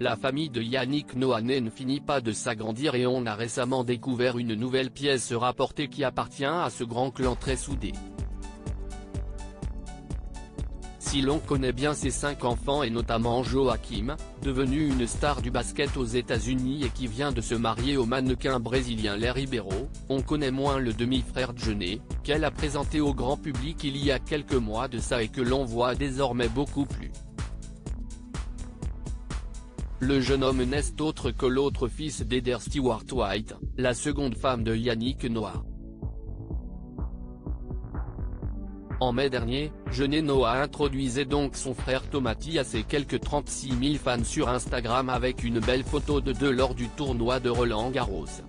La famille de Yannick Noah ne finit pas de s'agrandir et on a récemment découvert une nouvelle pièce rapportée qui appartient à ce grand clan très soudé. Si l'on connaît bien ses 5 enfants et notamment Joachim, devenu une star du basket aux États-Unis et qui vient de se marier au mannequin brésilien Léry Ribeiro, on connaît moins le demi-frère Djené, qu'elle a présenté au grand public il y a quelques mois de ça et que l'on voit désormais beaucoup plus. Le jeune homme n'est autre que l'autre fils d'Heather Stewart-White, la seconde femme de Yannick Noah. En mai dernier, Djené Noah introduisait donc son frère Tommati à ses quelques 36 000 fans sur Instagram avec une belle photo de deux lors du tournoi de Roland-Garros.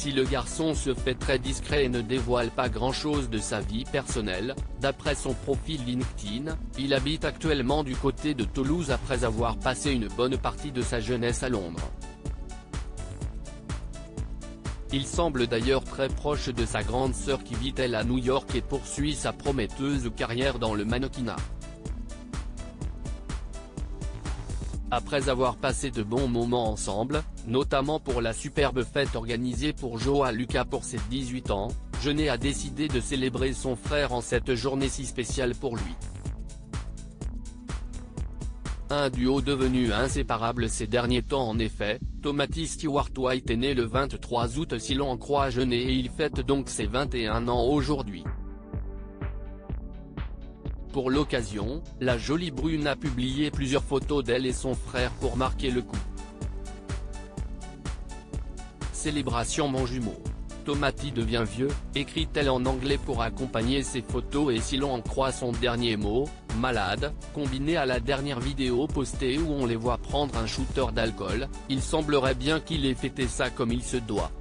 Si le garçon se fait très discret et ne dévoile pas grand-chose de sa vie personnelle, d'après son profil LinkedIn, il habite actuellement du côté de Toulouse après avoir passé une bonne partie de sa jeunesse à Londres. Il semble d'ailleurs très proche de sa grande sœur qui vit elle à New York et poursuit sa prometteuse carrière dans le mannequinat. Après avoir passé de bons moments ensemble, notamment pour la superbe fête organisée pour Joa Lucas pour ses 18 ans, Djené a décidé de célébrer son frère en cette journée si spéciale pour lui. Un duo devenu inséparable ces derniers temps en effet, Tommati Stewart-White est né le 23 août si l'on en croit Djené et il fête donc ses 21 ans aujourd'hui. Pour l'occasion, la jolie brune a publié plusieurs photos d'elle et son frère pour marquer le coup. Célébration mon jumeau. Tommati devient vieux, écrit-elle en anglais pour accompagner ses photos et si l'on en croit son dernier mot, malade, combiné à la dernière vidéo postée où on les voit prendre un shooter d'alcool, il semblerait bien qu'il ait fêté ça comme il se doit.